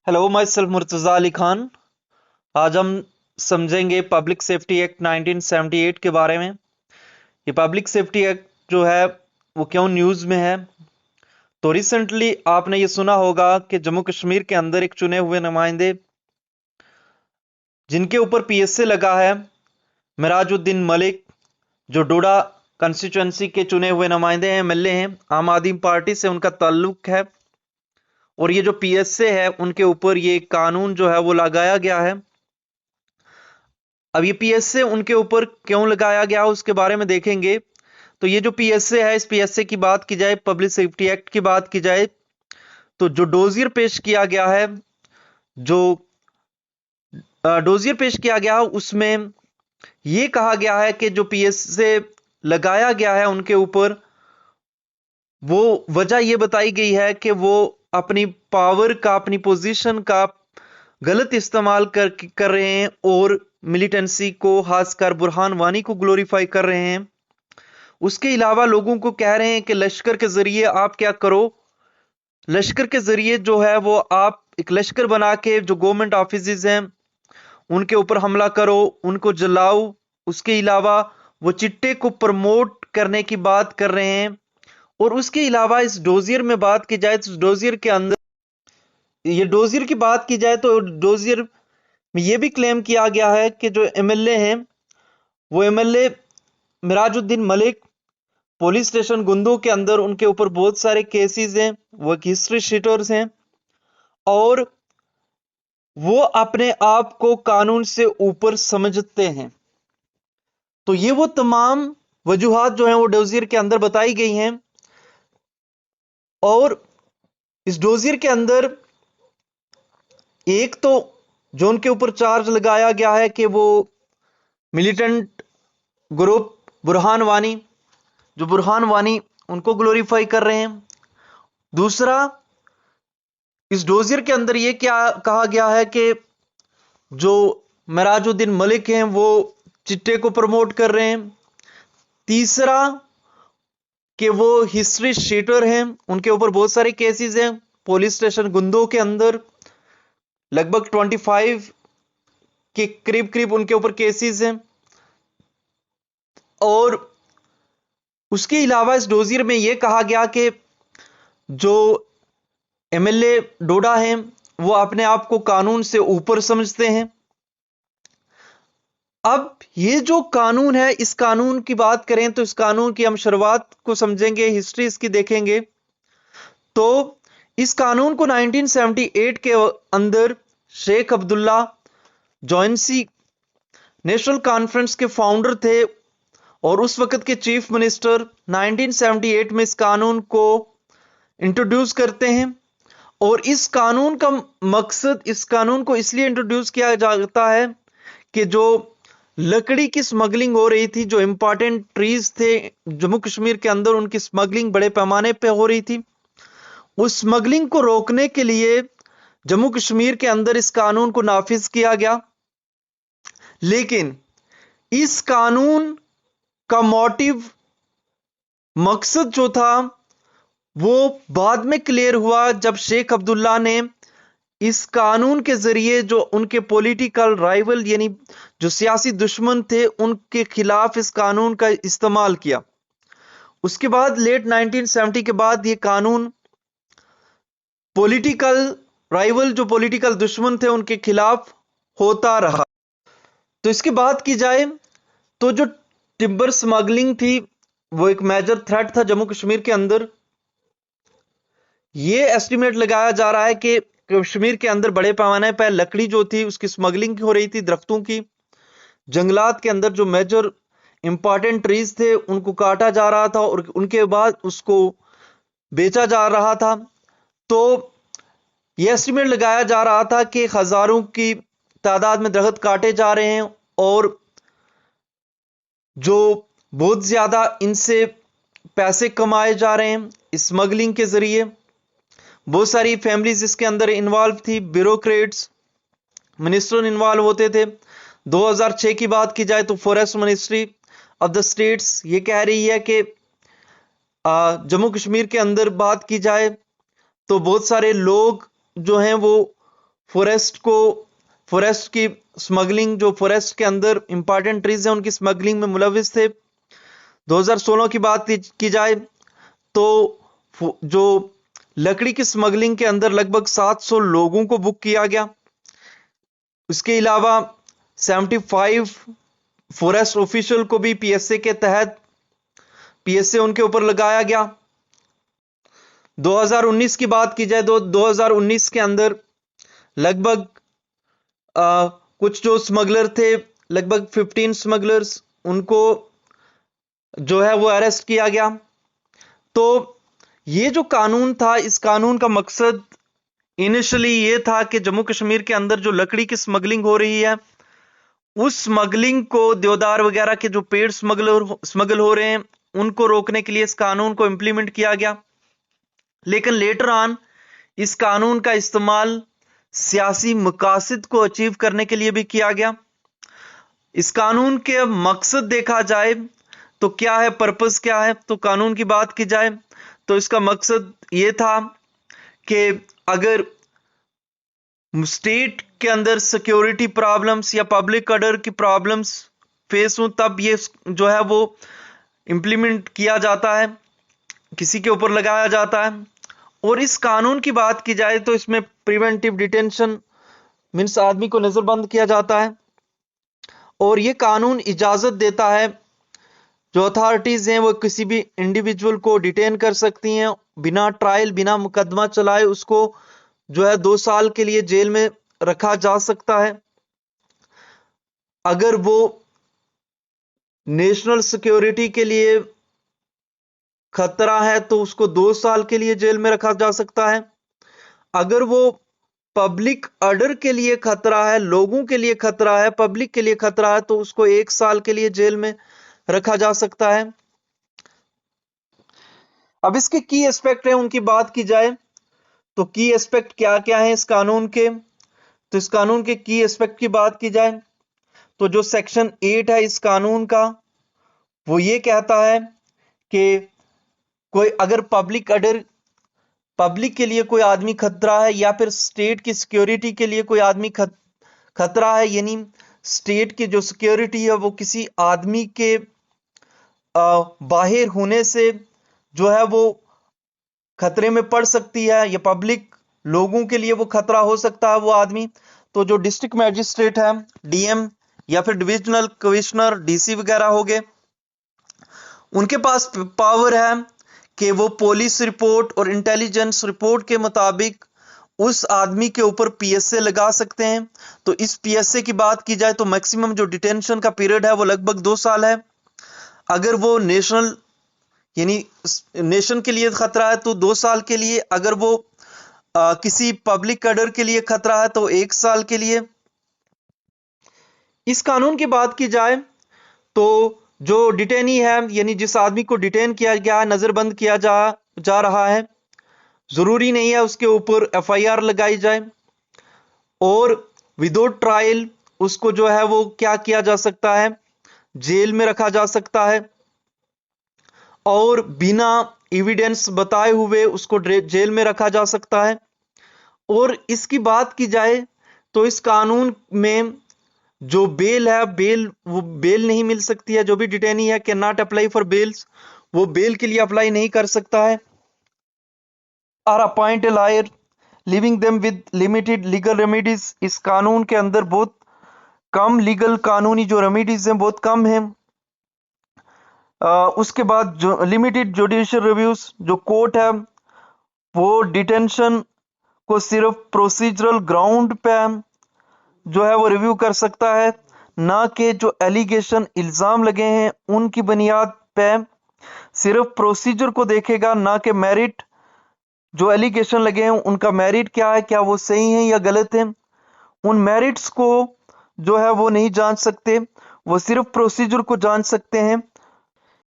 Hello, my self Murtaza Ali Khan. आज हम समझेंगे पब्लिक सेफ्टी एक्ट 1978 के बारे में। ये पब्लिक सेफ्टी एक्ट जो है वो क्यों न्यूज़ में है। तो रिसेंटली आपने ये सुना होगा कि जम्मू कश्मीर के अंदर एक चुने हुए नुमाइंदे जिनके ऊपर पीएसए लगा है, मिराजुद्दीन मलिक, जो डोडा कंस्टिट्यूंसी के चुने हुए नुमाइंदे हैं, एमएलए हैं, आम आदमी पार्टी से उनका ताल्लुक है। और ये जो पीएसए है उनके ऊपर ये कानून जो है वो लगाया गया है। अब ये पीएसए उनके ऊपर क्यों लगाया गया उसके बारे में देखेंगे। तो ये जो पीएसए है, इस पीएसए की बात की जाए, पब्लिक सेफ्टी एक्ट की बात की जाए, तो जो डोजियर पेश किया गया है, जो डोजियर पेश किया गया है उसमें ये कहा गया है कि जो पीएसए लगाया गया है उनके ऊपर, वो वजह ये बताई गई है कि वो अपनी पावर का, अपनी पोजीशन का गलत इस्तेमाल कर रहे हैं और मिलिटेंसी को, खासकर बुरहान वानी को ग्लोरीफाई कर रहे हैं। उसके अलावा लोगों को कह रहे हैं कि लश्कर के जरिए आप क्या करो, लश्कर के जरिए जो है वो आप एक लश्कर बना के जो गवर्नमेंट ऑफिस हैं उनके ऊपर हमला करो, उनको जलाओ। उसके अलावा वो चिट्टे को प्रमोट करने की बात कर रहे हैं। और उसके अलावा इस डोजियर में बात की जाए तो डोजियर के अंदर, ये डोजियर की बात की जाए तो डोजियर में ये भी क्लेम किया गया है कि जो एमएलए हैं, वो MLA Mirajuddin Malik police station Gundu के अंदर उनके ऊपर बहुत सारे केसेस हैं, वो एक हिस्ट्री शीटर्स हैं और वो अपने आप को कानून से ऊपर समझते हैं। तो ये वो तमाम वजूहात जो हैं वो डोजियर के अंदर बताई गई हैं। और इस डोजियर के अंदर एक तो जो उनके ऊपर चार्ज लगाया गया है कि वो मिलिटेंट ग्रुप बुरहान वानी, जो बुरहान वानी उनको ग्लोरीफाई कर रहे हैं। दूसरा, इस डोजियर के अंदर ये क्या कहा गया है कि जो मिराजुद्दीन मलिक हैं वो चिट्टे को प्रमोट कर रहे हैं। तीसरा, कि वो हिस्ट्री शीटर हैं, उनके ऊपर बहुत सारे केसेस हैं पुलिस स्टेशन गुंदो के अंदर, लगभग 25 के करीब करीब उनके ऊपर केसेस हैं। और उसके अलावा इस डोजियर में यह कहा गया कि जो एमएलए डोडा हैं वो अपने आप को कानून से ऊपर समझते हैं। अब ये जो कानून है, इस कानून की बात करें तो इस कानून की हम शुरुआत को समझेंगे, हिस्ट्री इसकी देखेंगे। तो इस कानून को 1978 के अंदर शेख अब्दुल्ला जॉइंसी नेशनल कॉन्फ्रेंस के फाउंडर थे और उस वक्त के चीफ मिनिस्टर 1978 में इस कानून को इंट्रोड्यूस करते हैं। और इस कानून का मकसद, इस कानून को इसलिए इंट्रोड्यूस किया जाता है कि जो लकड़ी की स्मगलिंग हो रही थी, जो इंपॉर्टेंट ट्रीज थे जम्मू कश्मीर के अंदर, उनकी स्मगलिंग बड़े पैमाने पे हो रही थी। उस स्मगलिंग को रोकने के लिए जम्मू कश्मीर के अंदर इस कानून को नाफिज किया गया। लेकिन इस कानून का मोटिव, मकसद जो था, वो बाद में क्लियर हुआ जब शेख अब्दुल्ला ने इस कानून के जरिए जो उनके पॉलिटिकल राइवल यानी जो सियासी दुश्मन थे उनके खिलाफ इस कानून का इस्तेमाल किया। उसके बाद लेट 1970 के बाद ये कानून पॉलिटिकल राइवल, जो पॉलिटिकल दुश्मन थे, उनके खिलाफ होता रहा। तो इसकी बात की जाए तो जो टिम्बर स्मगलिंग थी वो एक मेजर थ्रेट था जम्मू कश्मीर के अंदर। ये एस्टिमेट लगाया जा रहा है कि कश्मीर के अंदर बड़े पैमाने पर लकड़ी जो थी उसकी स्मगलिंग हो रही थी, दरख्तों की। जंगलात के अंदर जो मेजर इंपॉर्टेंट ट्रीज थे उनको काटा जा रहा था और उनके बाद उसको बेचा जा रहा था। तो यह एस्टिमेट लगाया जा रहा था कि हजारों की तादाद में दरख्त काटे जा रहे हैं और जो बहुत ज्यादा इनसे पैसे कमाए जा रहे हैं स्मगलिंग के जरिए। बहुत सारी फैमिलीज इसके अंदर इन्वॉल्व थी, ब्यूरोक्रेट्स, मिनिस्टर इन्वॉल्व होते थे। 2006 की बात की जाए तो forest ministry of the states ये कह रही है कि जम्मू कश्मीर के अंदर बात की जाए तो बहुत सारे लोग जो हैं वो फॉरेस्ट की स्मगलिंग, जो फॉरेस्ट के अंदर इंपॉर्टेंट ट्रीज हैं उनकी स्मगलिंग में मुलविस थे। 2016 की बात की जाए तो जो लकड़ी की स्मगलिंग के अंदर लगभग 700 लोगों को बुक किया गया। इसके अलावा 75 फॉरेस्ट ऑफिशियल को भी पीएसए के तहत पीएसए उनके ऊपर लगाया गया। 2019 की बात की जाए तो 2019 के अंदर लगभग कुछ जो स्मगलर थे, लगभग 15 स्मगलर्स, उनको जो है वो अरेस्ट किया गया। तो ये जो कानून था, इस कानून का मकसद इनिशियली ये था कि जम्मू कश्मीर के अंदर जो लकड़ी की स्मगलिंग हो रही है, उस स्मगलिंग को, देवदार वगैरह के जो पेड़ स्मगल हो रहे हैं, उनको रोकने के लिए इस कानून को इंप्लीमेंट किया गया। लेकिन लेटर ऑन इस कानून का इस्तेमाल सियासी मकासद को अचीव करने के लिए भी किया गया। इस कानून के मकसद देखा जाए तो क्या है, पर्पस क्या है, तो कानून की बात की जाए तो इसका मकसद ये था कि अगर स्टेट के अंदर सिक्योरिटी प्रॉब्लम्स या पब्लिक ऑर्डर की प्रॉब्लम्स फेस हो, तब ये जो है वो इंप्लीमेंट किया जाता है, किसी के ऊपर लगाया जाता है। और इस कानून की बात की जाए तो इसमें प्रिवेंटिव डिटेंशन मीन्स आदमी को नजरबंद किया जाता है। और ये कानून इजाजत देता है, जो अथॉरिटीज हैं वो किसी भी इंडिविजुअल को डिटेन कर सकती हैं बिना ट्रायल, बिना मुकदमा चलाए। उसको जो है 2 साल के लिए जेल में रखा जा सकता है। अगर वो नेशनल सिक्योरिटी के लिए खतरा है तो उसको 2 साल के लिए जेल में रखा जा सकता है। अगर वो पब्लिक ऑर्डर के लिए खतरा है, लोगों के लिए खतरा है, पब्लिक के लिए खतरा है, तो उसको 1 साल के लिए जेल में रखा जा सकता है। अब इसके की एस्पेक्ट है, उनकी बात की जाए तो की एस्पेक्ट क्या क्या है इस कानून के। तो इस कानून के की एस्पेक्ट की बात की जाए तो जो सेक्शन 8 है इस कानून का, वो ये कहता है कि कोई अगर पब्लिक के लिए कोई आदमी खतरा है या फिर स्टेट की सिक्योरिटी के लिए कोई आदमी खतरा है, यानी स्टेट की जो सिक्योरिटी है वो किसी आदमी के बाहर होने से जो है वो खतरे में पड़ सकती है, या पब्लिक लोगों के लिए वो खतरा हो सकता है वो आदमी, तो जो डिस्ट्रिक्ट मैजिस्ट्रेट है, डीएम या फिर डिविजनल कमिश्नर, डीसी वगैरह हो गए, उनके पास पावर है कि वो पुलिस रिपोर्ट और इंटेलिजेंस रिपोर्ट के मुताबिक उस आदमी के ऊपर पीएसए लगा सकते हैं। तो इस पीएसए की बात की जाए तो मैक्सिमम जो डिटेंशन का पीरियड है वो लगभग 2 साल है। अगर वो नेशनल यानी नेशन के लिए खतरा है तो 2 साल के लिए, अगर वो किसी पब्लिक ऑर्डर के लिए खतरा है तो 1 साल के लिए। इस कानून की बात की जाए तो जो डिटेनी है, यानी जिस आदमी को डिटेन किया गया, नजरबंद किया जा रहा है, जरूरी नहीं है उसके ऊपर एफआईआर लगाई जाए, और विदाउट ट्रायल उसको जो है वो क्या किया जा सकता है, जेल में रखा जा सकता है, और बिना एविडेंस बताए हुए उसको जेल में रखा जा सकता है। और इसकी बात की जाए तो इस कानून में जो बेल है, वो बेल नहीं मिल सकती है। जो भी डिटेनी है can not apply for bails, वो बेल के लिए अप्लाई नहीं कर सकता है। Or appoint a lawyer leaving them with limited legal remedies. इस कानून के अंदर बहुत कम लीगल कानूनी जो रेमेडीज हैं बहुत कम हैं। उसके बाद जो लिमिटेड जुडिशियल रिव्यूज, जो कोर्ट है वो डिटेंशन को सिर्फ प्रोसीजरल ग्राउंड पे जो है वो रिव्यू कर सकता है, ना कि जो एलिगेशन इल्जाम लगे हैं उनकी बुनियाद पे सिर्फ प्रोसीजर को देखेगा, ना कि मेरिट। जो एलिगेशन लगे हैं उनका मेरिट क्या है, क्या वो सही है या गलत है, उन मेरिट्स को जो है वो नहीं जांच सकते, वो सिर्फ प्रोसीजर को जांच सकते हैं।